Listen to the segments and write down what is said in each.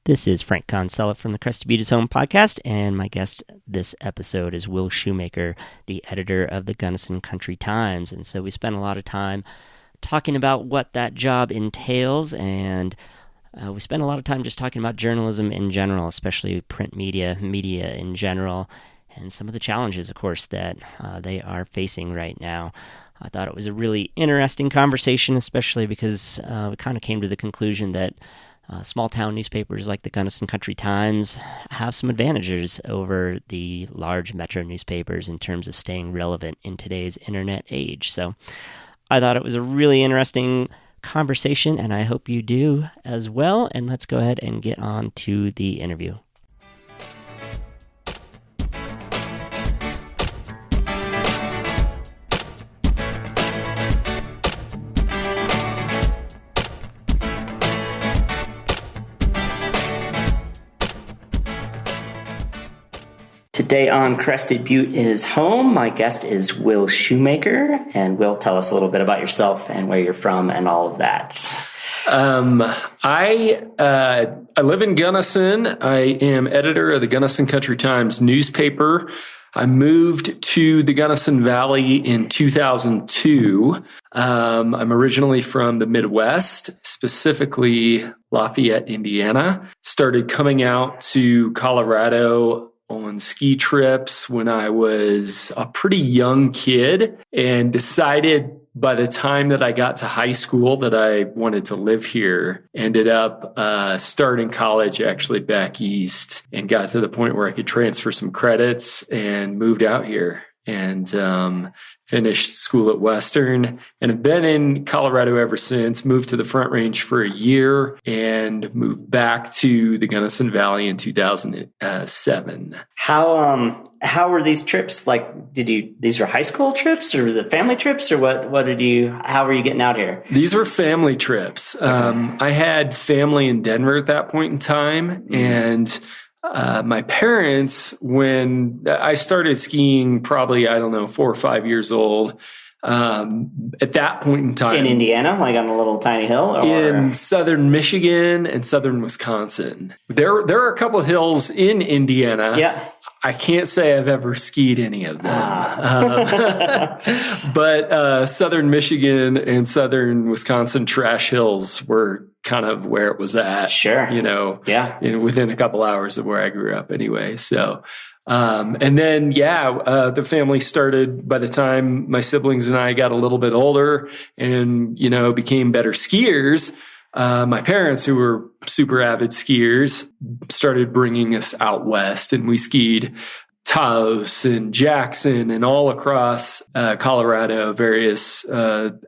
This is Frank Consella from the Crested Butte and Aspen podcast, and my guest this episode is Will Shoemaker, the editor of the Gunnison Country Times. And so we spent a lot of time talking about what that job entails, and we spent a lot of time just talking about journalism in general, especially print media in general, and some of the challenges, of course, that they are facing right now. I thought it was a really interesting conversation, especially because we kind of came to the conclusion that small-town newspapers like the Gunnison Country Times have some advantages over the large metro newspapers in terms of staying relevant in today's internet age. So I thought it was a really interesting conversation, and I hope you do as well. And let's go ahead and get on to the interview. Today on Crested Butte is Home. My guest is Will Shoemaker, and Will, tell us a little bit about yourself and where you're from and all of that. I live in Gunnison. I am editor of the Gunnison Country Times newspaper. I moved to the Gunnison Valley in 2002. I'm originally from the Midwest, specifically Lafayette, Indiana. Started coming out to Colorado on ski trips when I was a pretty young kid, and decided by the time that I got to high school that I wanted to live here. Ended up starting college actually back east, and got to the point where I could transfer some credits and moved out here and finished school at Western, and have been in Colorado ever since. Moved to the Front Range for a year and moved back to the Gunnison Valley in 2007. How were these trips? Like, these were high school trips or the family trips, or how were you getting out here? These were family trips. Okay. I had family in Denver at that point in time, and my parents, when I started skiing, probably, 4 or 5 years old, at that point in time. In Indiana, like on a little tiny hill? Or? In southern Michigan and southern Wisconsin. There are a couple of hills in Indiana. Yeah. I can't say I've ever skied any of them. But southern Michigan and southern Wisconsin trash hills were kind of where it was at. Sure. Within a couple hours of where I grew up anyway. So, and then, the family started by the time my siblings and I got a little bit older and, became better skiers. My parents, who were super avid skiers, started bringing us out west, and we skied Taos and Jackson and all across Colorado, various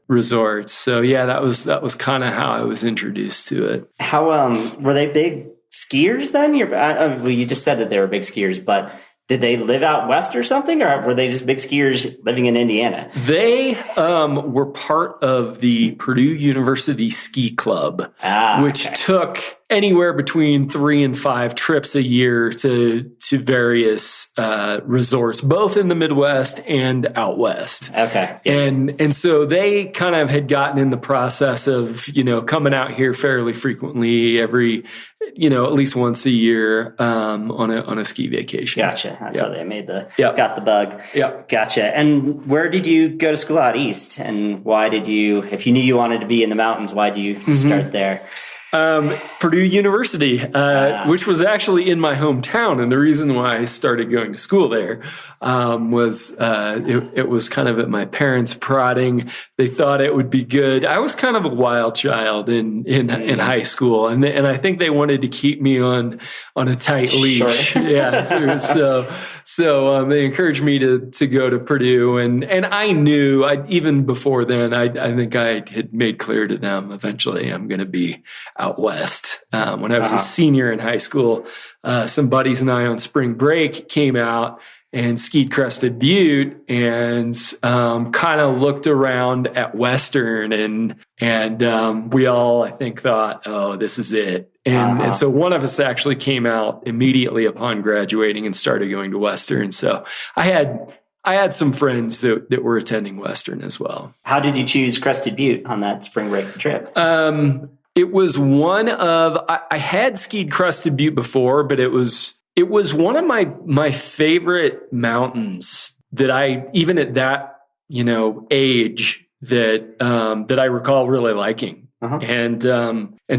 resorts. So that was kind of how I was introduced to it. How were they big skiers then? You just said that they were big skiers, but did they live out west or something, or were they just big skiers living in Indiana? They were part of the Purdue University Ski Club, which took anywhere between 3 and 5 trips a year to various resorts, both in the Midwest and out west. Okay. And so they kind of had gotten in the process of, coming out here fairly frequently every, at least once a year on a ski vacation. Gotcha. That's how they got the bug. Yeah. Gotcha. And where did you go to school out east? And why did you, if you knew you wanted to be in the mountains, why did you start there? Purdue University, which was actually in my hometown. And the reason why I started going to school there was it was kind of at my parents' prodding. They thought it would be good. I was kind of a wild child in high school, and I think they wanted to keep me on a tight leash. Sure. Yeah. So they encouraged me to go to Purdue, and I knew even before then. I think I had made clear to them eventually I'm going to be out west. When I was a senior in high school, some buddies and I on spring break came out and skied Crested Butte and kind of looked around at Western and we all, I think, thought, oh, this is it. And so one of us actually came out immediately upon graduating and started going to Western. So I had some friends that were attending Western as well. How did you choose Crested Butte on that spring break trip? It was one of, I had skied Crested Butte before, but it was one of my favorite mountains that I, even at that, age that I recall really liking. And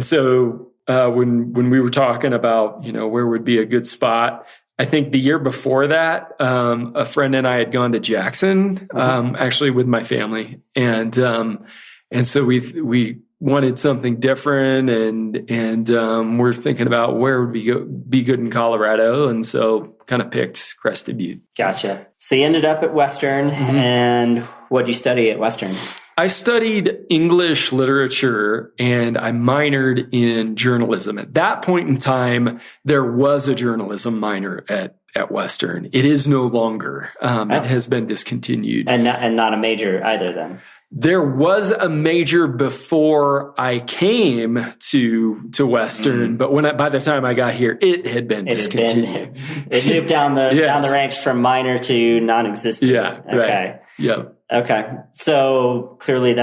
so when we were talking about, where would be a good spot, I think the year before that, a friend and I had gone to Jackson, actually with my family. And so we wanted something different and we're thinking about where would be good in Colorado. And so kind of picked Crested Butte. Gotcha. So you ended up at Western, and what did you study at Western? I studied English literature and I minored in journalism. At that point in time, there was a journalism minor at Western. It is no longer. It has been discontinued. And not a major either then? There was a major before I came to Western, but by the time I got here, it had been discontinued. It moved down the ranks from minor to non-existent. Yeah. Okay. Right. Yeah. Okay. So clearly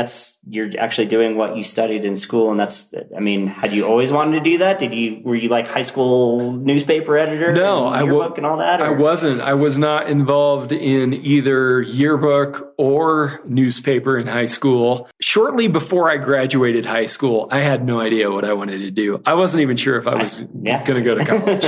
you're actually doing what you studied in school. And had you always wanted to do that? Were you like high school newspaper editor? No, yearbook and all that? Or? I wasn't. I was not involved in either yearbook or newspaper in high school. Shortly before I graduated high school, I had no idea what I wanted to do. I wasn't even sure if I was going to go to college.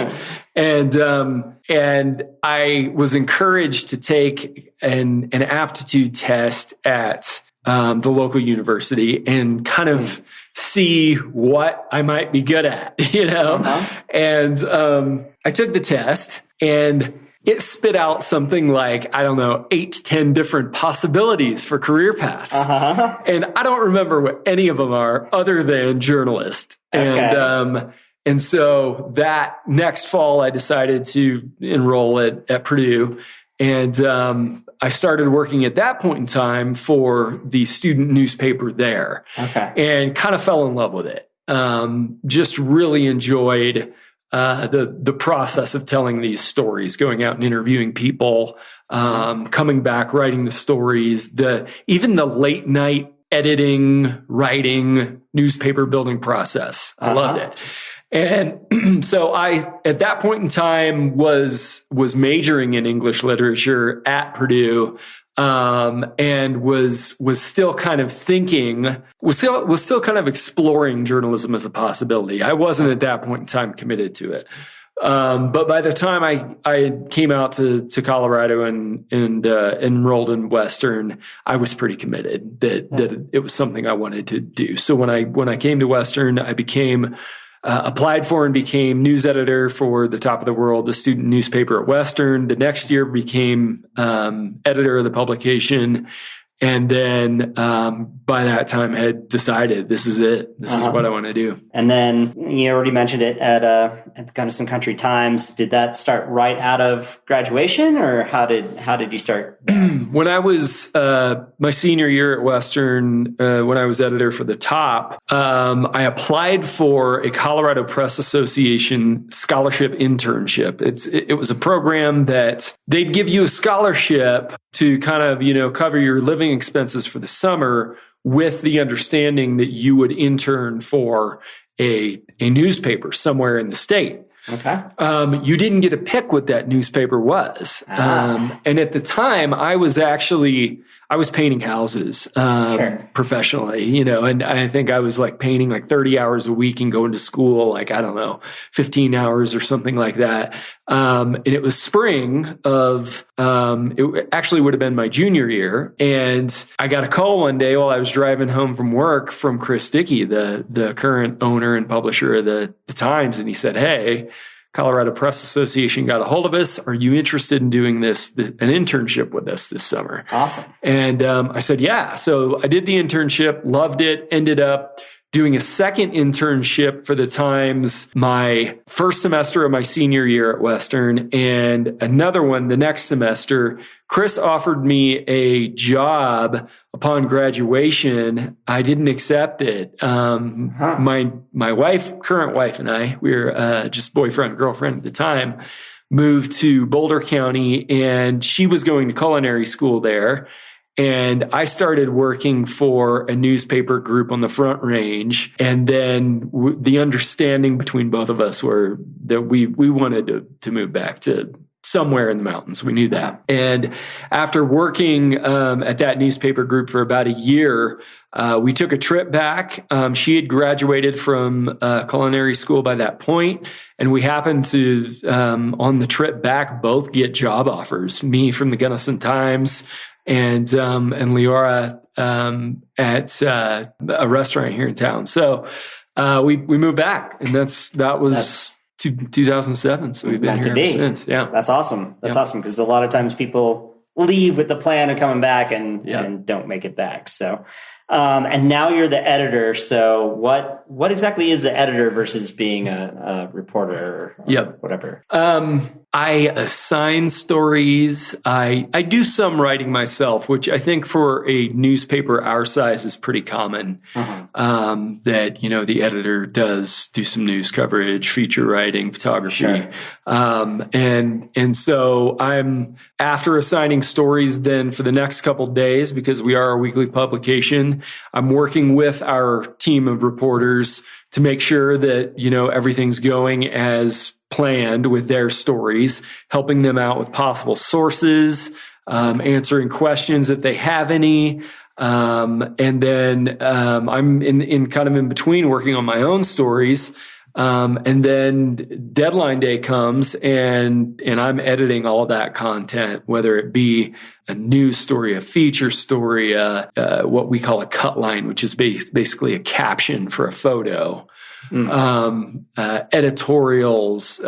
And I was encouraged to take an aptitude test at the local university and kind of see what I might be good at, And I took the test and it spit out something like, 8 to 10 different possibilities for career paths. And I don't remember what any of them are other than journalist. Okay. And so that next fall, I decided to enroll at Purdue. And I started working at that point in time for the student newspaper there. Okay. And kind of fell in love with it. Just really enjoyed the process of telling these stories, going out and interviewing people, coming back, writing the stories, even the late night editing, writing, newspaper building process. I loved it. And so I, at that point in time, was majoring in English literature at Purdue, and was still kind of was still kind of exploring journalism as a possibility. I wasn't at that point in time committed to it. But by the time I came out to Colorado and enrolled in Western, I was pretty committed that it was something I wanted to do. So when I came to Western, I applied for and became news editor for the Top of the World, the student newspaper at Western. The next year became editor of the publication. And then by that time had decided this is it. This is what I want to do. And then you already mentioned it at the Gunnison Country Times. Did that start right out of graduation, or how did you start? When I was my senior year at Western, when I was editor for the Top, I applied for a Colorado Press Association scholarship internship. It was a program that they'd give you a scholarship to kind of, cover your living expenses for the summer, with the understanding that you would intern for a newspaper somewhere in the state. Okay. You didn't get to pick what that newspaper was. And at the time I was painting houses, professionally, and I think I was like painting like 30 hours a week and going to school, 15 hours or something like that. And it was spring of, it actually would have been my junior year. And I got a call one day while I was driving home from work from Chris Dickey, the current owner and publisher of the Times. And he said, "Hey, Colorado Press Association got a hold of us. Are you interested in doing an internship with us this summer?" Awesome. And I said, yeah. So I did the internship, loved it, ended up doing a second internship for the Times my first semester of my senior year at Western, and another one the next semester. Chris offered me a job upon graduation. I didn't accept it. My current wife and I, we were just boyfriend, girlfriend at the time, moved to Boulder County, and she was going to culinary school there. And I started working for a newspaper group on the Front Range. And then the understanding between both of us were that we wanted to move back to somewhere in the mountains. We knew that. And after working at that newspaper group for about a year, we took a trip back. She had graduated from culinary school by that point, and we happened to, on the trip back, both get job offers. Me from the Gunnison Times, and Leora at a restaurant here in town. So we moved back, and that was 2007. So we've been here ever since. Yeah, that's awesome. That's awesome, because a lot of times people leave with the plan of coming back and don't make it back. So, and now you're the editor. So what exactly is the editor versus being a reporter or whatever? I assign stories. I do some writing myself, which I think for a newspaper our size is pretty common. That, the editor does do some news coverage, feature writing, photography. Sure. And so I'm after assigning stories then for the next couple of days, because we are a weekly publication, I'm working with our team of reporters to make sure that, everything's going as planned with their stories, helping them out with possible sources, answering questions if they have any. And then I'm in kind of in between working on my own stories. And then deadline day comes and I'm editing all that content, whether it be a news story, a feature story, what we call a cut line, which is basically a caption for a photo. Editorials,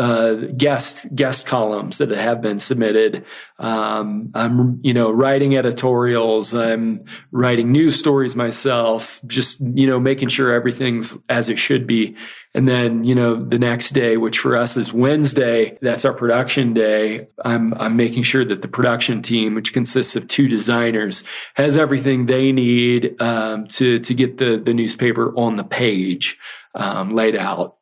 guest columns that have been submitted. I'm, writing editorials. I'm writing news stories myself, just, making sure everything's as it should be. And then, the next day, which for us is Wednesday, that's our production day. I'm making sure that the production team, which consists of 2 designers, has everything they need, to get the newspaper on the page. Laid out,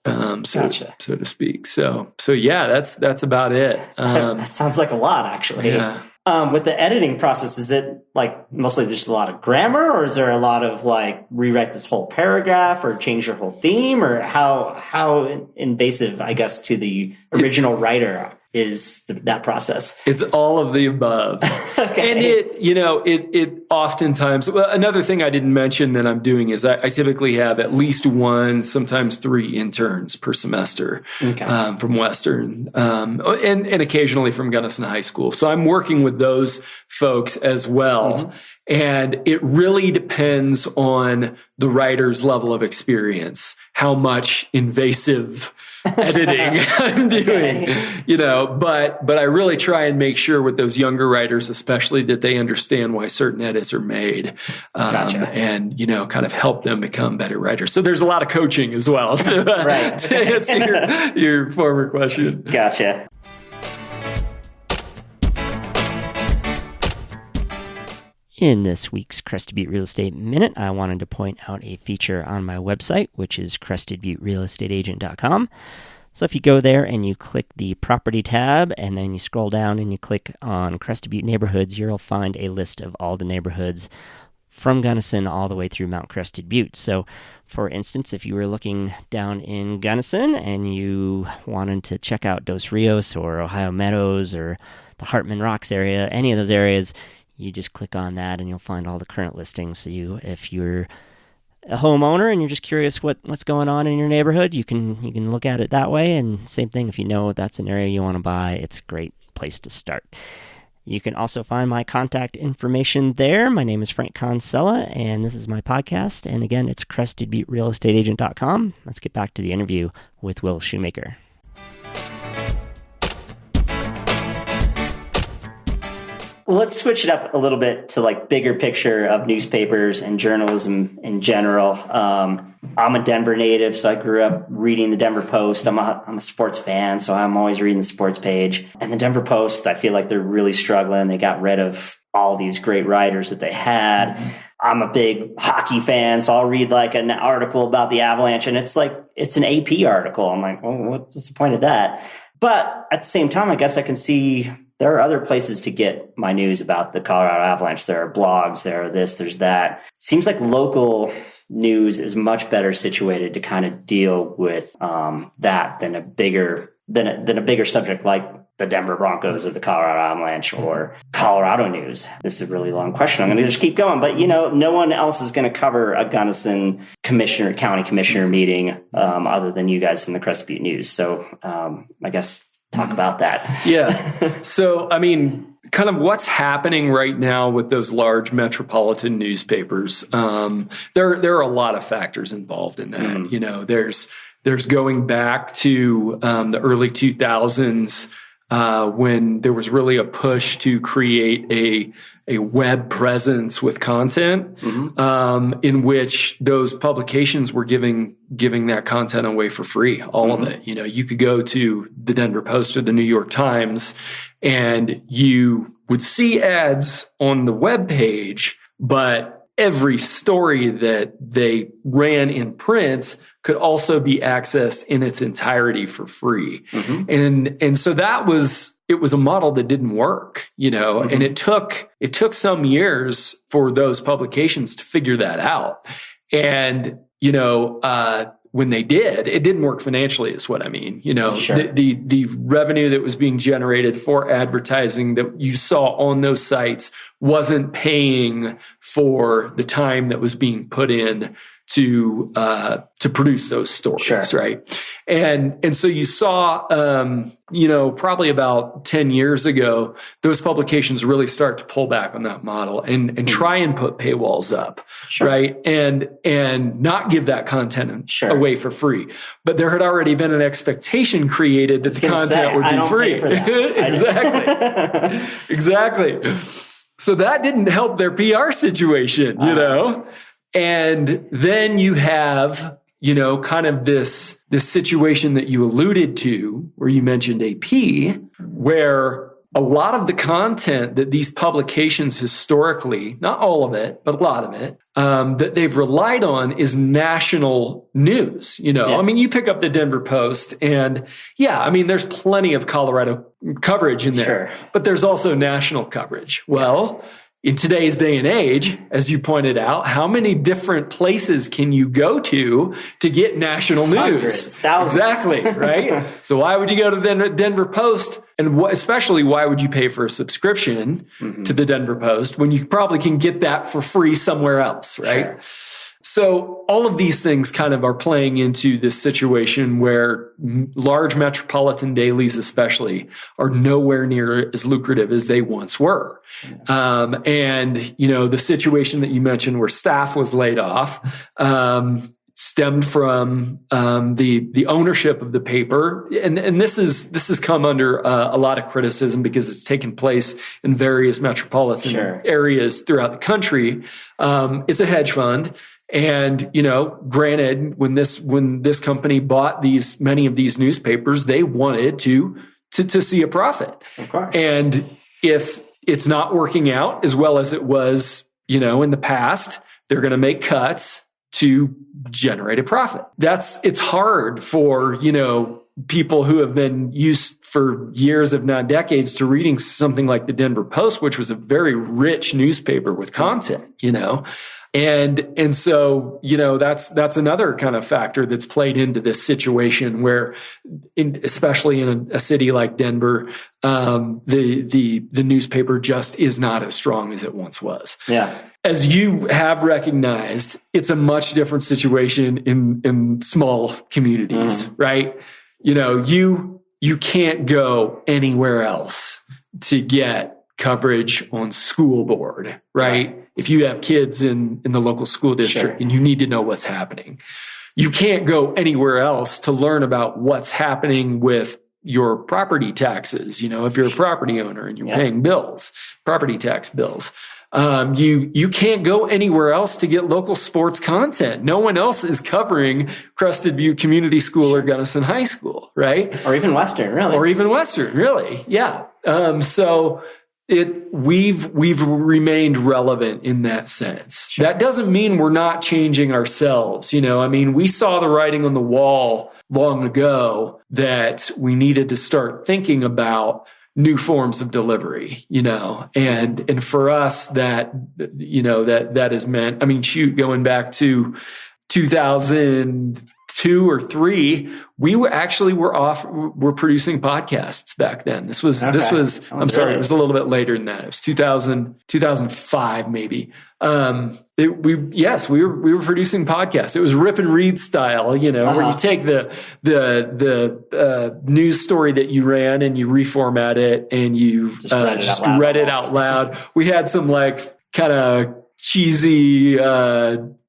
so to speak. So yeah, that's about it. That sounds like a lot, actually. Yeah. With the editing process, is it like mostly just a lot of grammar, or is there a lot of like rewrite this whole paragraph or change your whole theme, or how invasive, I guess, to the original writer is that process? It's all of the above. Okay. And it oftentimes, well, another thing I didn't mention that I'm doing is I typically have at least 1, sometimes 3 interns per semester. Okay. From Western, and occasionally from Gunnison High School. So I'm working with those folks as well. Mm-hmm. And it really depends on the writer's level of experience, how much invasive editing I'm doing, but I really try and make sure with those younger writers, especially, that they understand why certain edits are made, and, kind of help them become better writers. So there's a lot of coaching as well to answer your former question. Gotcha. In this week's Crested Butte Real Estate Minute, I wanted to point out a feature on my website, which is CrestedButteRealEstateAgent.com. So if you go there and you click the property tab and then you scroll down and you click on Crested Butte neighborhoods, you'll find a list of all the neighborhoods from Gunnison all the way through Mount Crested Butte. So for instance, if you were looking down in Gunnison and you wanted to check out Dos Rios or Ohio Meadows or the Hartman Rocks area, any of those areas, you just click on that and you'll find all the current listings. So if you're a homeowner and you're just curious what's going on in your neighborhood, you can look at it that way. And same thing, if you know that's an area you want to buy, it's a great place to start. You can also find my contact information there. My name is Frank Consella, and this is my podcast. And again, it's CrestedButteRealEstateAgent.com. Let's get back to the interview with Will Shoemaker. Well, let's switch it up a little bit to like bigger picture of newspapers and journalism in general. I'm a Denver native, so I grew up reading the Denver Post. I'm a sports fan, so I'm always reading the sports page. And the Denver Post, I feel like they're really struggling. They got rid of all these great writers that they had. Mm-hmm. I'm a big hockey fan, so I'll read like an article about the Avalanche, and it's an AP article. I'm like, well, what's the point of that? But at the same time, I guess I can see there are other places to get my news about the Colorado Avalanche. There are blogs, there are this, there's that. It seems like local news is much better situated to kind of deal with that than a bigger subject like the Denver Broncos or the Colorado Avalanche or Colorado news. This is a really long question. I'm going to just keep going, but no one else is going to cover a Gunnison county commissioner meeting other than you guys in the Crested Butte News. So I guess talk about that. Yeah. So, I mean, kind of what's happening right now with those large metropolitan newspapers. There are a lot of factors involved in that. Mm-hmm. There's going back to the early 2000s when there was really a push to create a web presence with content, in which those publications were giving that content away for free, all of it. You could go to the Denver Post or the New York Times and you would see ads on the web page, but every story that they ran in print could also be accessed in its entirety for free. Mm-hmm. And so it was a model that didn't work, mm-hmm. and it took some years for those publications to figure that out. And, when they did, it didn't work financially is what I mean. Sure. The revenue that was being generated for advertising that you saw on those sites wasn't paying for the time that was being put in to produce those stories, sure. right? And so you saw, probably about 10 years ago, those publications really start to pull back on that model and try and put paywalls up, sure. right? And not give that content sure. away for free. But there had already been an expectation created that the content would be free. Exactly. Exactly. So that didn't help their PR situation, And then you have, kind of this situation that you alluded to, where you mentioned AP, where a lot of the content that these publications historically, not all of it, but a lot of it, that they've relied on is national news. Yeah. I mean, you pick up the Denver Post and there's plenty of Colorado coverage in there, sure. but there's also national coverage. Well, in today's day and age, as you pointed out, how many different places can you go to get national news? Hundreds, thousands. Exactly, right? So why would you go to the Denver Post? And especially, why would you pay for a subscription mm-hmm. to the Denver Post when you probably can get that for free somewhere else, right? Sure. So all of these things kind of are playing into this situation where large metropolitan dailies especially are nowhere near as lucrative as they once were. And, the situation that you mentioned where staff was laid off stemmed from the ownership of the paper. And this has come under a lot of criticism because it's taken place in various metropolitan sure. areas throughout the country. It's a hedge fund. And, granted, when this company bought many of these newspapers, they wanted to see a profit. Of course. And if it's not working out as well as it was, in the past, they're going to make cuts to generate a profit. It's hard for, people who have been used for years, if not decades, to reading something like the Denver Post, which was a very rich newspaper with content, And so, that's another kind of factor that's played into this situation where, especially in a city like Denver, the newspaper just is not as strong as it once was. Yeah. As you have recognized, it's a much different situation in small communities, right? You can't go anywhere else to get coverage on school board, right? If you have kids in the local school district sure. and you need to know what's happening, you can't go anywhere else to learn about what's happening with your property taxes. If you're a property owner and you're paying bills, property tax bills, you can't go anywhere else to get local sports content. No one else is covering Crested Butte Community School or Gunnison High School, right? Or even Western, really. Yeah. So we've remained relevant in that sense. Sure. That doesn't mean we're not changing ourselves. We saw the writing on the wall long ago that we needed to start thinking about new forms of delivery, and for us that has meant, I mean, shoot, going back to 2002 or 3, we were producing podcasts back then. This was I'm sorry, it was a little bit later than that. It was 2005 maybe. We were producing podcasts. It was rip and read style, where you take the news story that you ran and you reformat it and you just read it out loud. We had some like kind of cheesy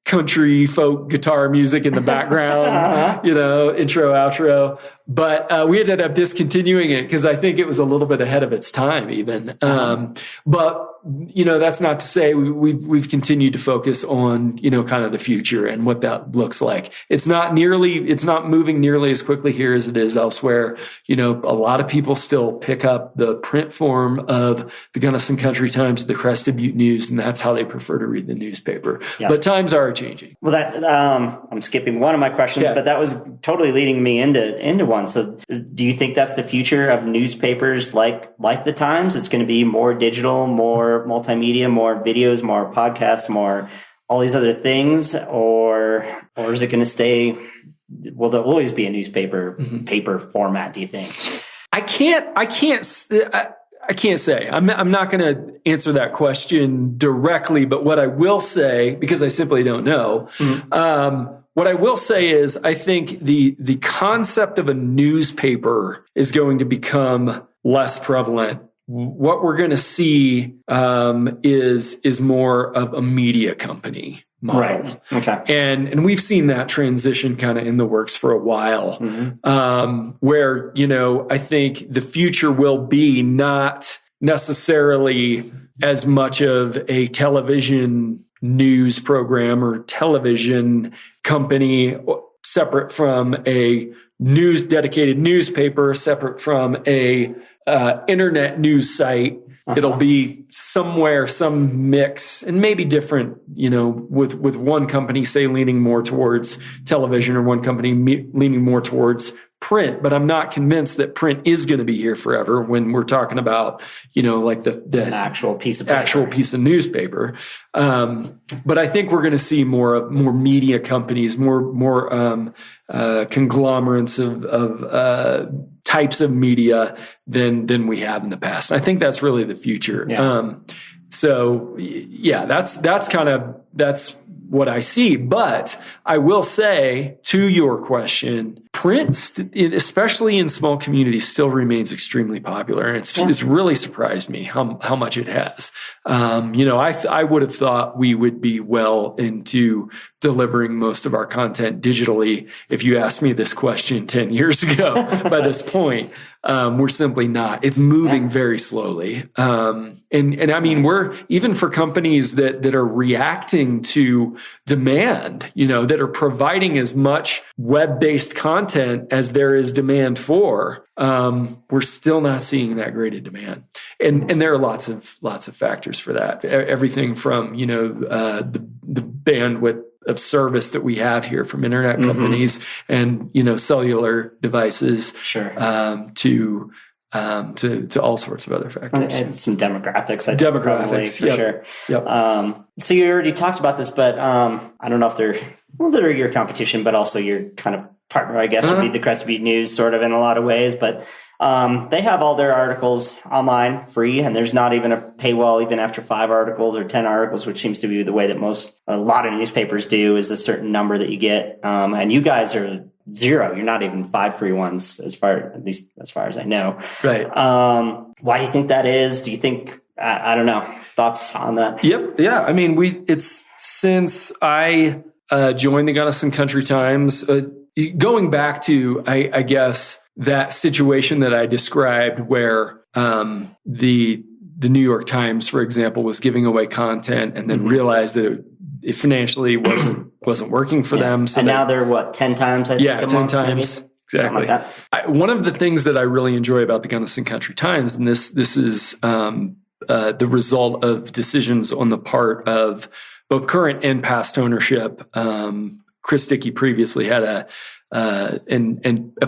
country folk guitar music in the background, intro, outro. But we ended up discontinuing it because I think it was a little bit ahead of its time even. But that's not to say we've continued to focus on, kind of the future and what that looks like. It's not moving nearly as quickly here as it is elsewhere. A lot of people still pick up the print form of the Gunnison Country Times, the Crested Butte News, and that's how they prefer to read the newspaper. Yeah. But times are changing. Well, that I'm skipping one of my questions, but that was totally leading me into one. So do you think that's the future of newspapers like the Times? It's going to be more digital, more multimedia, more videos, more podcasts, more all these other things, or is it going to stay? Will there always be a newspaper paper format? Do you think? I can't say. I'm not going to answer that question directly, but what I will say, because I simply don't know, what I will say is I think the concept of a newspaper is going to become less prevalent. What we're going to see is more of a media company model. Right. Okay. And we've seen that transition kind of in the works for a while, where, I think the future will be not necessarily as much of a television news program or television company separate from a dedicated newspaper, separate from a internet news site. It'll be somewhere, some mix, and maybe different, with one company, say, leaning more towards television or one company leaning more towards print. But I'm not convinced that print is going to be here forever when we're talking about, like the actual piece of newspaper. But I think we're going to see more media companies, more conglomerates of types of media than we have in the past. I think that's really the future. Yeah. That's what I see. But I will say, to your question, print, especially in small communities, still remains extremely popular. And it's really surprised me how much it has. I would have thought we would be well into delivering most of our content digitally if you asked me this question 10 years ago. By this point, we're simply not. It's moving very slowly. And I mean, we're, even for companies that are reacting to demand, that are providing as much web-based content as there is demand for, we're still not seeing that great a demand. And there are lots of factors for that. Everything from, the bandwidth of service that we have here from internet companies and, cellular devices, to all sorts of other factors. And some demographics. Sure. Yep. So you already talked about this, but I don't know if they're your competition, but also your kind of partner, I guess, would be the Crested Butte News, sort of, in a lot of ways. But they have all their articles online free, and there's not even a paywall even after 5 articles or 10 articles, which seems to be the way that a lot of newspapers do, is a certain number that you get. And you guys are 0. You're not even 5 free ones, at least as far as I know. Right. Why do you think that is? Do you think, I don't know, thoughts on that? Yep. Yeah. I mean, it's since I joined the Gunnison Country Times, going back to, I guess, that situation that I described where the New York Times, for example, was giving away content and then realized that it financially wasn't working for them. So now they're 10 times? I think 10 times. Maybe? Exactly. Like one of the things that I really enjoy about the Gunnison Country Times, and this is the result of decisions on the part of both current and past ownership. Chris Dickey previously had a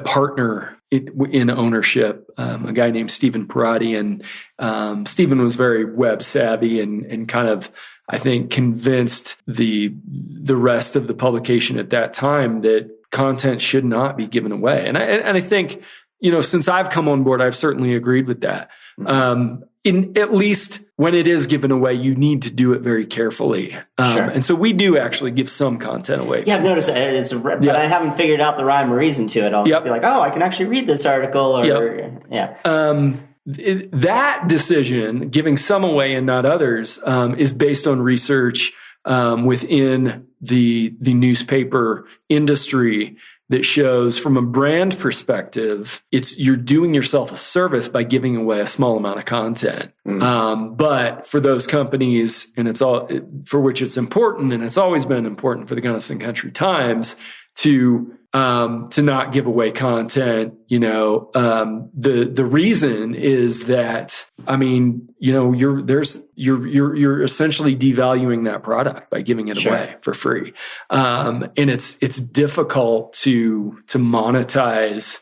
partner in ownership, a guy named Stephen Perotti, and Stephen was very web savvy and kind of, I think, convinced the rest of the publication at that time that content should not be given away. And I think, since I've come on board, I've certainly agreed with that. In at least when it is given away, you need to do it very carefully. Sure. And so we do actually give some content away. Yeah, I've noticed that. But I haven't figured out the rhyme or reason to it. I'll just be like, I can actually read this article. Or that decision, giving some away and not others, is based on research within the newspaper industry that shows, from a brand perspective, you're doing yourself a service by giving away a small amount of content. But for those companies, and it's all for which it's important, and it's always been important for the Gunnison Country Times to not give away content. The reason is that, you're essentially devaluing that product by giving it away for free. And it's difficult to monetize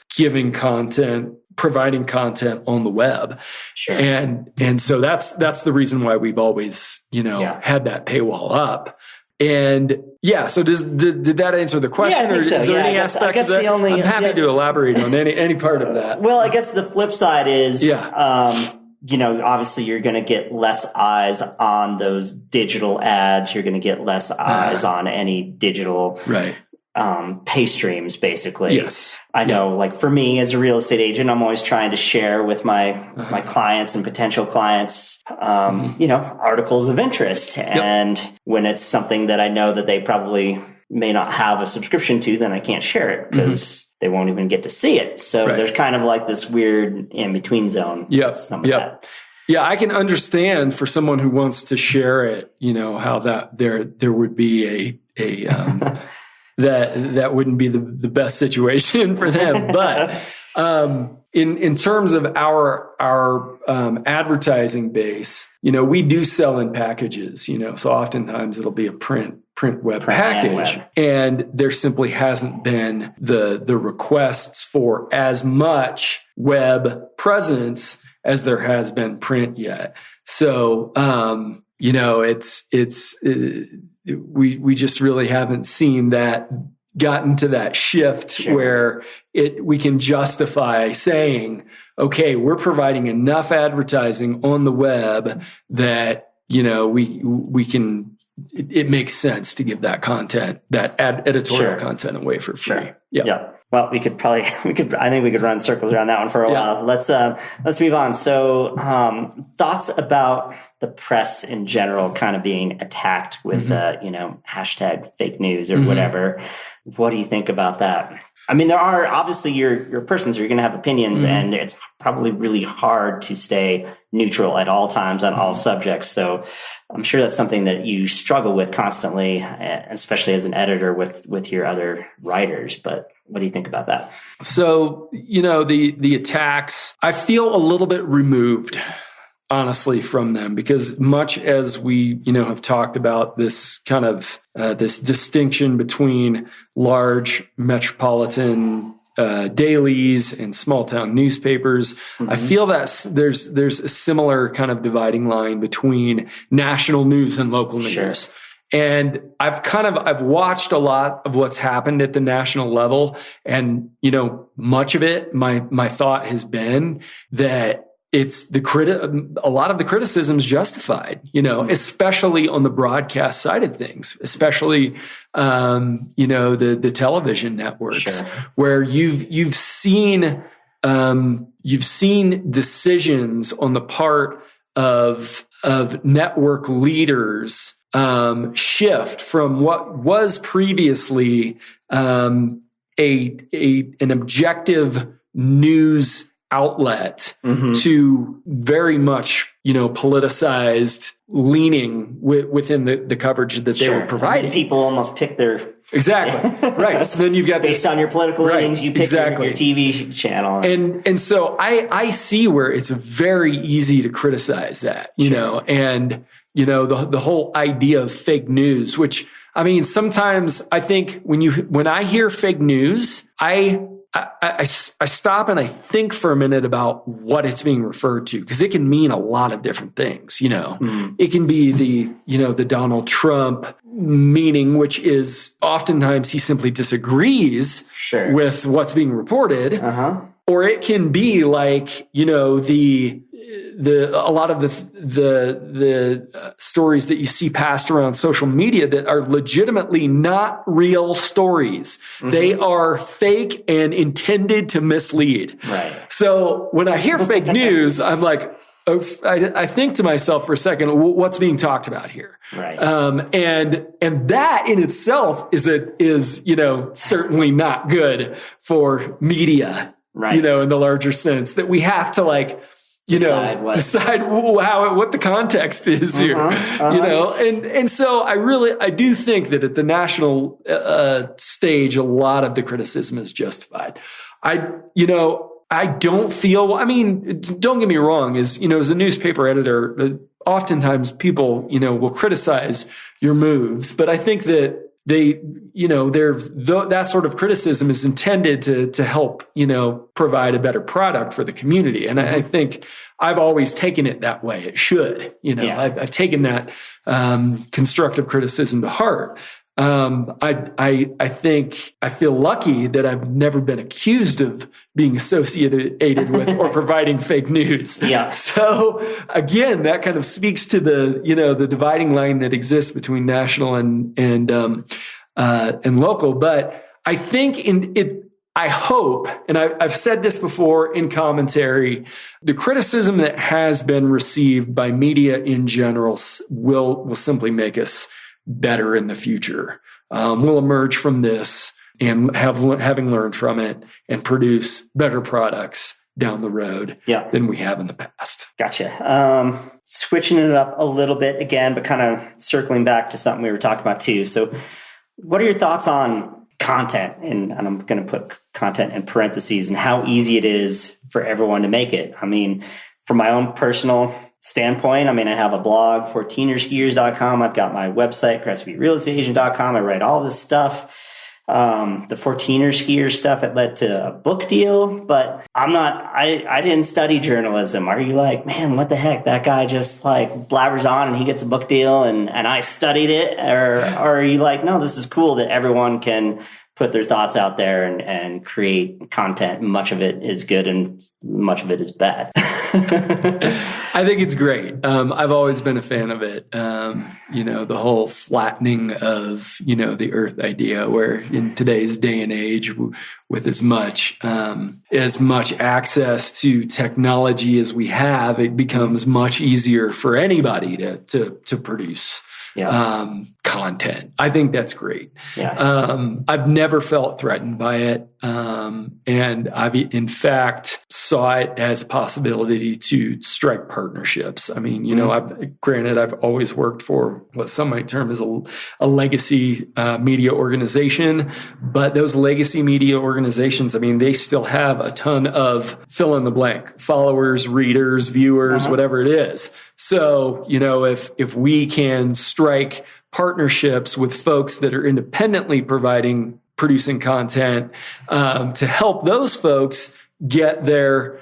providing content on the web. Sure. And so that's the reason why we've always, had that paywall up. And so did that answer the question, or is there any aspect of that? I'm happy to elaborate on any part of that. Well, I guess the flip side is, obviously you're going to get less eyes on those digital ads. You're going to get less eyes on any digital pay streams, basically. Yes. I know, like for me as a real estate agent, I'm always trying to share with my clients and potential clients, articles of interest. And when it's something that I know that they probably may not have a subscription to, then I can't share it because they won't even get to see it. So there's kind of like this weird in-between zone. That. Yeah, I can understand for someone who wants to share it, how that there would be a that wouldn't be the best situation for them. But in terms of our advertising base, we do sell in packages, so oftentimes it'll be a print web package, and there simply hasn't been the requests for as much web presence as there has been print yet. So we just really haven't seen that gotten to that shift where we can justify saying, okay, we're providing enough advertising on the web that, we can, it makes sense to give that content, that editorial content away for free. Sure. Yeah. Well, I think we could run circles around that one for a while. So let's move on. So, thoughts about the press in general kind of being attacked with, hashtag fake news or whatever. What do you think about that? I mean, there are obviously you're a person, so you're going to have opinions, and it's probably really hard to stay neutral at all times on all subjects. So I'm sure that's something that you struggle with constantly, especially as an editor with your other writers. But what do you think about that? So, the attacks, I feel a little bit removed, honestly, from them, because much as we, have talked about this kind of this distinction between large metropolitan dailies and small town newspapers, I feel that there's a similar kind of dividing line between national news and local news. Sure. And I've watched a lot of what's happened at the national level, and much of it, my thought has been that it's a lot of the criticism is justified, especially on the broadcast side of things, especially, the television networks, where you've seen decisions on the part of network leaders, shift from what was previously, an objective news outlet to very much, politicized leaning within the coverage that they were providing. People almost pick their... Exactly. Right. So then you've got based on your political leanings, you pick your TV channel. And so I see where it's very easy to criticize that, and, the whole idea of fake news, which, I mean, sometimes I think when I hear fake news, I I stop and I think for a minute about what it's being referred to, because it can mean a lot of different things. It can be the Donald Trump meaning, which is oftentimes he simply disagrees with what's being reported, or it can be like a lot of the stories that you see passed around social media that are legitimately not real stories. They are fake and intended to mislead. Right. So when I hear fake news, I'm like, I think to myself for a second, what's being talked about here? Right. And that in itself is certainly not good for media. Right. In the larger sense that we have to decide what the context is here, and so I do think that at the national stage, a lot of the criticism is justified. I don't feel, don't get me wrong, as a newspaper editor, oftentimes people, will criticize your moves, but I think that that sort of criticism is intended to help, provide a better product for the community. And I think I've always taken it that way. It should, I've taken that constructive criticism to heart. I think I feel lucky that I've never been accused of being associated with or providing fake news. Yeah. So again, that kind of speaks to the dividing line that exists between national and local. But I think I hope, and I've said this before in commentary, the criticism that has been received by media in general will simply make us better in the future. We'll emerge from this and having learned from it and produce better products down the road than we have in the past. Gotcha. Switching it up a little bit again, but kind of circling back to something we were talking about too. So what are your thoughts on content? And I'm going to put content in parentheses, and how easy it is for everyone to make it. From my own personal standpoint, I have a blog, 14erskiers.com. I've got my website, cressedbutterealestateagent.com. I write all this stuff. The 14er skier stuff, it led to a book deal, but I didn't study journalism. Are you like, man, what the heck? That guy just blabbers on and he gets a book deal and I studied it? Or are you like, no, this is cool that everyone can put their thoughts out there and create content. Much of it is good and much of it is bad. I think it's great. I've always been a fan of it. The whole flattening of, the earth idea, where in today's day and age, with as much access to technology as we have, it becomes much easier for anybody to produce content. I think that's great. I've never felt threatened by it. And I've in fact saw it as a possibility to strike partnerships. I've always worked for what some might term as a legacy media organization, but those legacy media organizations, they still have a ton of fill in the blank followers, readers, viewers, whatever it is. So, if we can strike partnerships with folks that are independently producing content to help those folks get their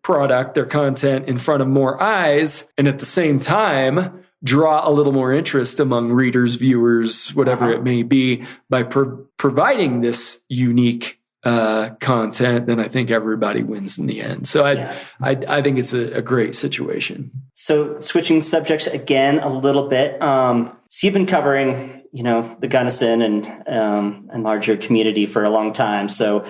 product, their content in front of more eyes, and at the same time draw a little more interest among readers, viewers, whatever it may be, by providing this unique content, then I think everybody wins in the end. So I think it's a great situation. So switching subjects again a little bit. So you've been covering, the Gunnison and larger community for a long time. So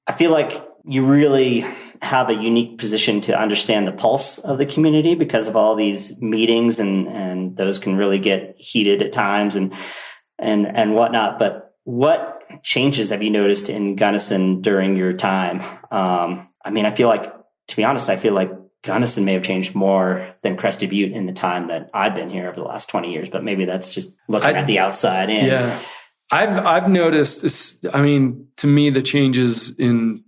I feel like you really have a unique position to understand the pulse of the community because of all these meetings and those can really get heated at times and whatnot. But what changes have you noticed in Gunnison during your time? I feel like, to be honest, Gunnison may have changed more than Crested Butte in the time that I've been here over the last 20 years, but maybe that's just looking at the outside in. Yeah. I've noticed this, to me, the changes in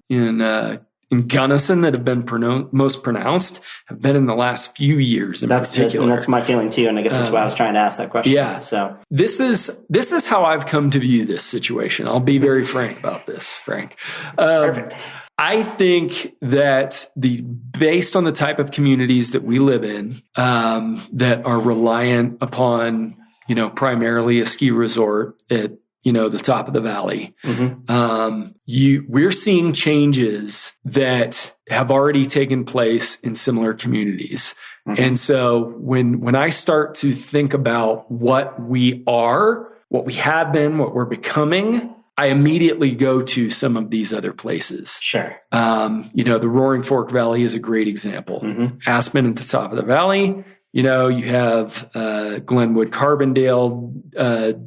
in Gunnison that have been most pronounced have been in the last few years in particular. And that's my feeling too. And I guess that's why I was trying to ask that question. Yeah. So this is how I've come to view this situation. I'll be very frank about this, Frank. Perfect. I think that based on the type of communities that we live in, that are reliant upon, primarily a ski resort at, the top of the valley, we're seeing changes that have already taken place in similar communities. And so when I start to think about what we are, what we have been, what we're becoming, I immediately go to some of these other places. Sure. The Roaring Fork Valley is a great example. Aspen at the top of the valley, you have Glenwood Carbondale,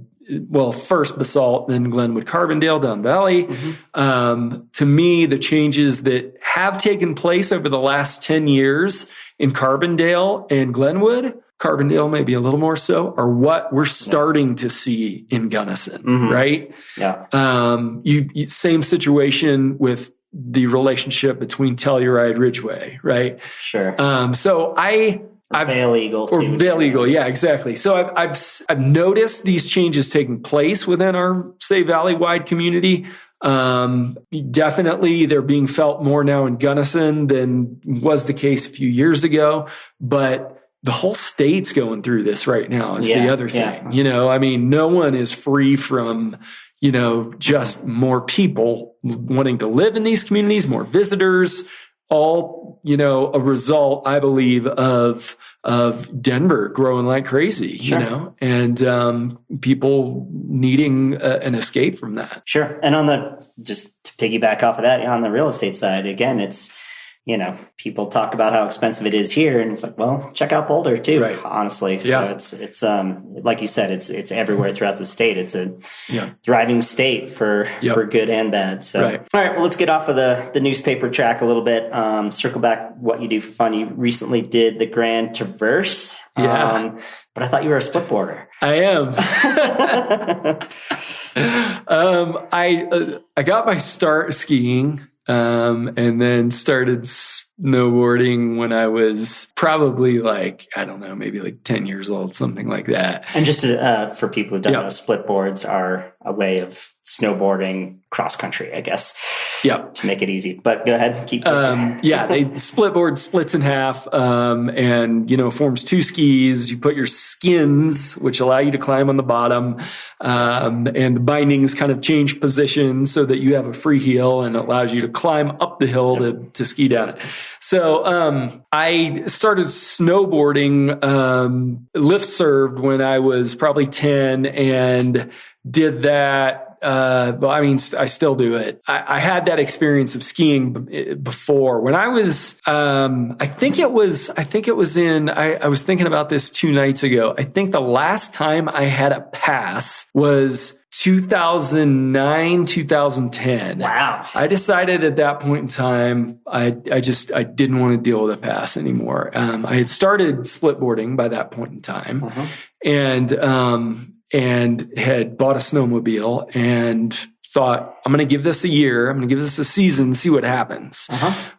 first Basalt, then Glenwood Carbondale down valley. To me, the changes that have taken place over the last 10 years in Carbondale and Glenwood, Carbondale maybe a little more so, are what we're starting to see in Gunnison, right? Yeah. Same situation with the relationship between Telluride Ridgeway, right? Sure. Vale Eagle too. Vale Eagle, yeah, exactly. So I've noticed these changes taking place within our, say, valley-wide community. Definitely they're being felt more now in Gunnison than was the case a few years ago, but the whole state's going through this right now is the other thing. No one is free from, just more people wanting to live in these communities, more visitors, all, a result, I believe, of Denver growing like crazy, and people needing an escape from that. Sure. And just to piggyback off of that, on the real estate side, again, it's, people talk about how expensive it is here, and it's like, well, check out Boulder too, right. Honestly. Yeah. So it's like you said, it's everywhere throughout the state. It's a thriving state for good and bad. So, right. All right, well, let's get off of the newspaper track a little bit. Circle back what you do for fun. You recently did the Grand Traverse. Yeah. But I thought you were a split boarder. I am. I got my start skiing. And then started snowboarding when I was probably maybe 10 years old, something like that. And just for people who don't know, split boards are a way of snowboarding cross country, I guess. Yeah. To make it easy. But go ahead, keep they split board splits in half, and forms two skis. You put your skins, which allow you to climb on the bottom, and the bindings kind of change position so that you have a free heel and it allows you to climb up the hill to ski down it. So I started snowboarding, lift served when I was probably 10 and did that. I still do it. I had that experience of skiing before when I was, I was thinking about this 2 nights ago. I think the last time I had a pass was 2009, 2010. Wow. I decided at that point in time, I didn't want to deal with a pass anymore. I had started split boarding by that point in time, and had bought a snowmobile and thought, I'm going to give this a year. I'm going to give this a season, see what happens.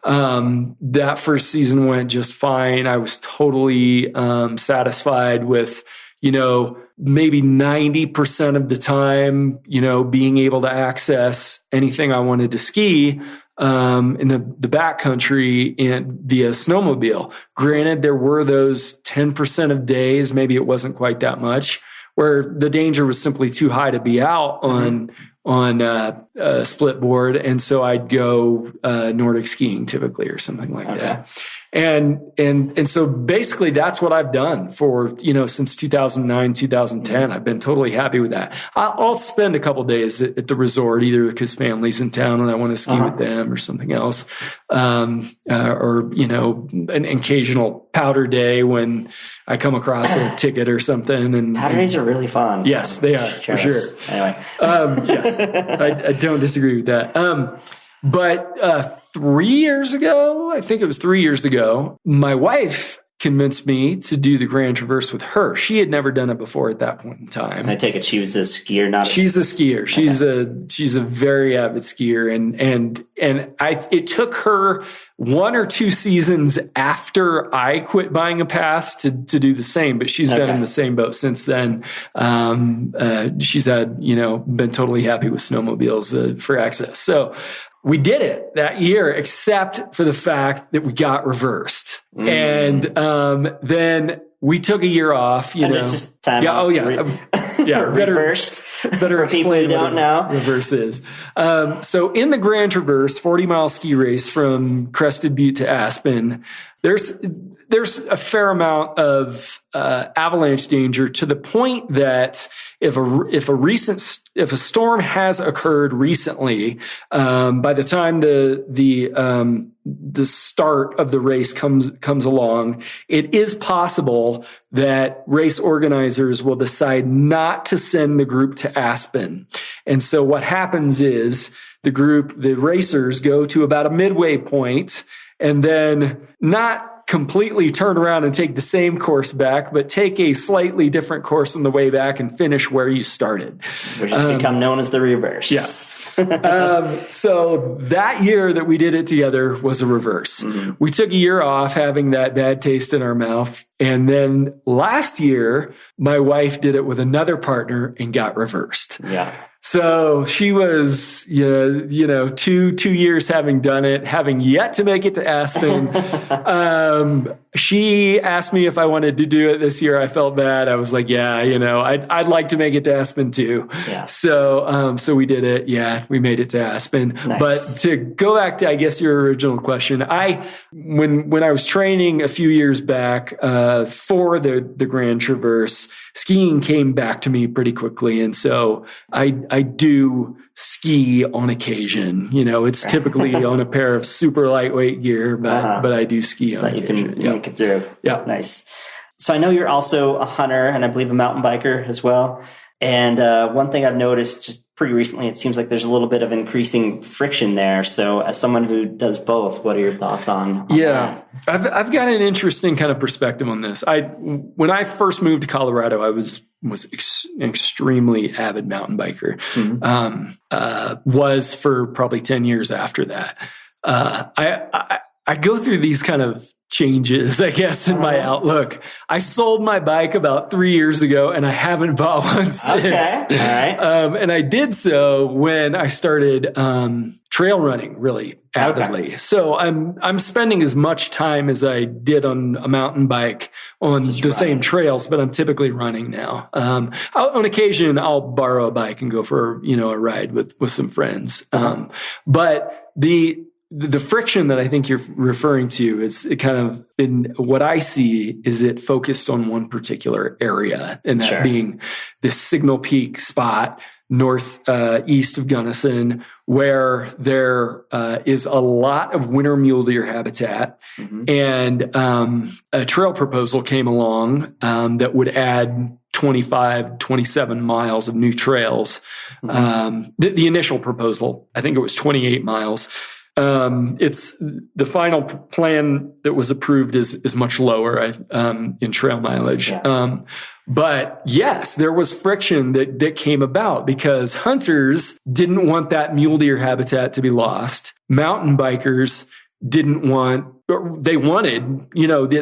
That first season went just fine. I was totally satisfied with, maybe 90% of the time, being able to access anything I wanted to ski in the backcountry and via snowmobile. Granted, there were those 10% of days, maybe it wasn't quite that much, where the danger was simply too high to be out on a split board. And so I'd go Nordic skiing typically or something like that. And so basically that's what I've done for, since 2009, 2010. I've been totally happy with that. I'll spend a couple of days at the resort, either because family's in town and I want to ski with them or something else. Or, an occasional powder day when I come across a ticket or something. And powder days are really fun. Yes, they are, for sure. Anyway. Yes, I don't disagree with that. But 3 years ago, I think it was 3 years ago, my wife convinced me to do the Grand Traverse with her. She had never done it before at that point in time. And I take it she was a skier, not She's a skier. She's a very avid skier. And it took her 1 or 2 seasons after I quit buying a pass to do the same, but she's been in the same boat since then. She's had, been totally happy with snowmobiles for access. So we did it that year, except for the fact that we got reversed. And then we took a year off, Just time off. Reversed. Better explain what know. Reverse is. So in the Grand Traverse, 40-mile ski race from Crested Butte to Aspen, there's a fair amount of avalanche danger, to the point that if a storm has occurred recently, by the time the start of the race comes along, it is possible that race organizers will decide not to send the group to Aspen. And so what happens is the racers go to about a midway point, and then not completely turn around and take the same course back, but take a slightly different course on the way back and finish where you started. Which has become known as the reverse. Yes. So that year that we did it together was a reverse. We took a year off, having that bad taste in our mouth. And then last year, my wife did it with another partner and got reversed. Yeah. So she was, 2 years having done it, having yet to make it to Aspen. She asked me if I wanted to do it this year. I felt bad. I was like, yeah, I'd like to make it to Aspen too. Yeah. So we did it. Yeah, we made it to Aspen. Nice. But to go back to, I guess, your original question, when I was training a few years back for the Grand Traverse, skiing came back to me pretty quickly. And so I do ski on occasion. It's typically on a pair of super lightweight gear, but I do ski on occasion. You can make it through. Yeah. Nice. So I know you're also a hunter and I believe a mountain biker as well. And one thing I've noticed just pretty recently, it seems like there's a little bit of increasing friction there. So as someone who does both, what are your thoughts on that? I've got an interesting kind of perspective on this. When I first moved to Colorado, I was extremely avid mountain biker. Was for probably 10 years after that. I go through these kind of changes, I guess, in my outlook. I sold my bike about 3 years ago, and I haven't bought one since. Okay. All right. And I did so when I started trail running really avidly. Okay. So I'm spending as much time as I did on a mountain bike on the same trails, but I'm typically running now. On occasion, I'll borrow a bike and go for a ride with some friends. But the friction that I think you're referring to is it kind of, in what I see, is it focused on one particular area, and that being this Signal Peak spot northeast of Gunnison, where there is a lot of winter mule deer habitat. And a trail proposal came along that would add 27 miles of new trails. The initial proposal, I think it was 28 miles. It's the final plan that was approved is much lower in trail mileage. Yeah. But yes, there was friction that came about because hunters didn't want that mule deer habitat to be lost. Mountain bikers they wanted,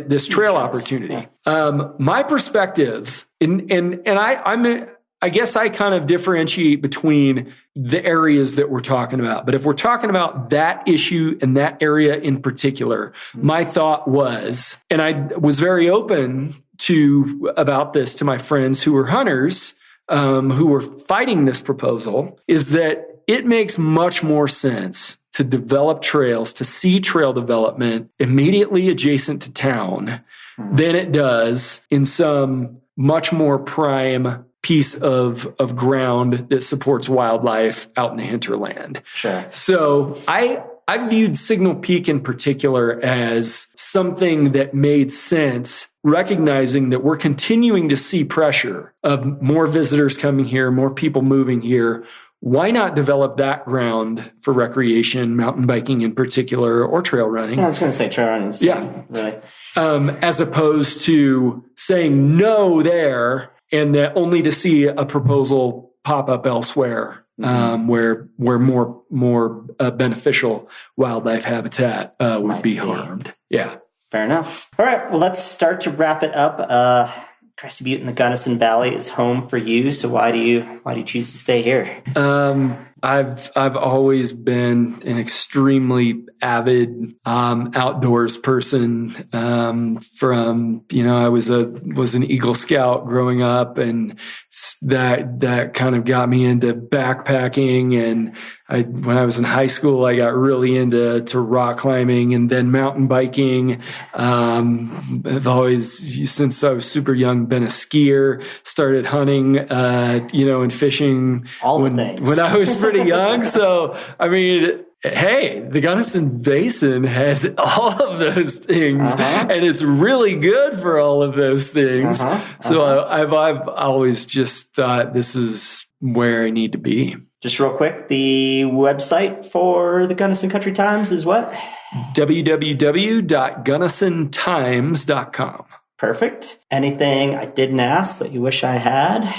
this trail opportunity. My perspective, I guess I kind of differentiate between the areas that we're talking about. But if we're talking about that issue and that area in particular, my thought was, and I was very open about this to my friends who were hunters, who were fighting this proposal, is that it makes much more sense to develop trails, to see trail development immediately adjacent to town than it does in some much more prime piece of ground that supports wildlife out in the hinterland. Sure. So I viewed Signal Peak in particular as something that made sense, recognizing that we're continuing to see pressure of more visitors coming here, more people moving here. why not develop that ground for recreation, mountain biking in particular, or trail running? I was going to say trail running. Really. As opposed to saying no there and that only to see a proposal pop up elsewhere, where more beneficial wildlife habitat would be harmed. Yeah. Fair enough. All right. Well, let's start to wrap it up. Crested Butte in the Gunnison Valley is home for you. So why do you choose to stay here? I've always been an extremely avid outdoors person. From I was an Eagle Scout growing up, and that kind of got me into backpacking. And when I was in high school, I got really into rock climbing and then mountain biking. I've always, since I was super young, been a skier. Started hunting, and fishing when I was pretty young. So, I mean, hey, the Gunnison Basin has all of those things, and it's really good for all of those things. So I've always just thought this is where I need to be. Just real quick, the website for the Gunnison Country Times is what? www.gunnisontimes.com. Perfect. Anything I didn't ask that you wish I had?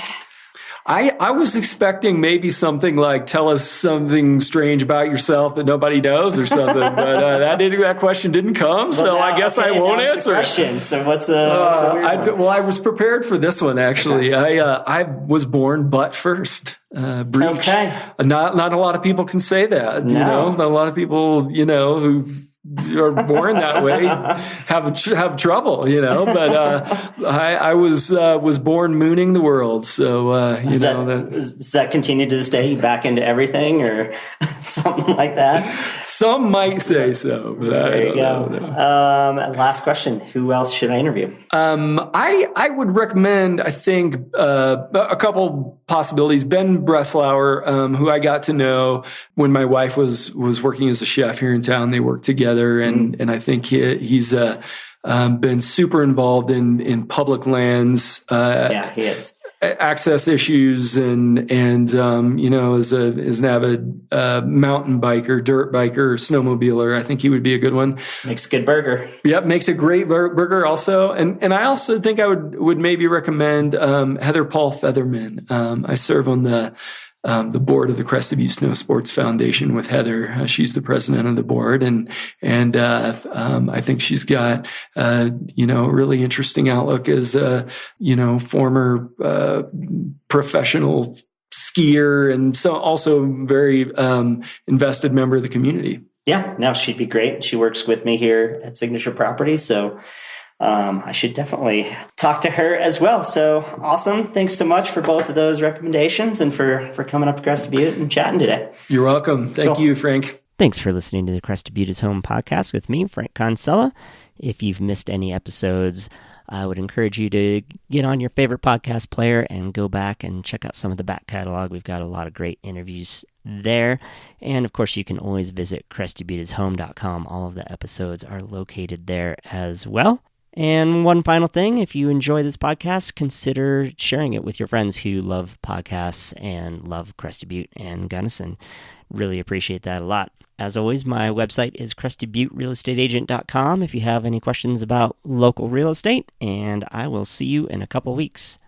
I was expecting maybe something like, tell us something strange about yourself that nobody knows or something, but that question didn't come, so I guess I won't answer it. So what's a weird one? Well, I was prepared for this one, actually. Okay. I was born butt first. Breech. Okay. Not a lot of people can say that. No. Not a lot of people, who are born that way have trouble, but I was born mooning the world. So, does that continue to this day? You back into everything or something like that? Some might say so, but there I you don't go. know. Last question. Who else should I interview? I would recommend, I think, a couple possibilities. Ben Breslauer, who I got to know when my wife was working as a chef here in town. They worked together, and I think he's been super involved in public lands. He is. Access issues and as an avid mountain biker, dirt biker, snowmobiler. I think he would be a good one. Makes a good burger. Yep, makes a great burger also. And I also think I would maybe recommend Heather Paul Featherman. I serve on the board of the Crested Butte Snow Sports Foundation with Heather. She's the president of the board, and I think she's got a really interesting outlook as a former professional skier, and so also very invested member of the community. Yeah, no, she'd be great. She works with me here at Signature Properties, so I should definitely talk to her as well. So awesome. Thanks so much for both of those recommendations and for coming up to Crested Butte and chatting today. You're welcome. Thank you, Frank. Thanks for listening to the Crested Butte is Home podcast with me, Frank Consella. If you've missed any episodes, I would encourage you to get on your favorite podcast player and go back and check out some of the back catalog. We've got a lot of great interviews there. And of course, you can always visit crestedbutteshome.com. All of the episodes are located there as well. And one final thing, if you enjoy this podcast, consider sharing it with your friends who love podcasts and love Crested Butte and Gunnison. Really appreciate that a lot. As always, my website is crestedbutterealestateagent.com if you have any questions about local real estate, and I will see you in a couple weeks.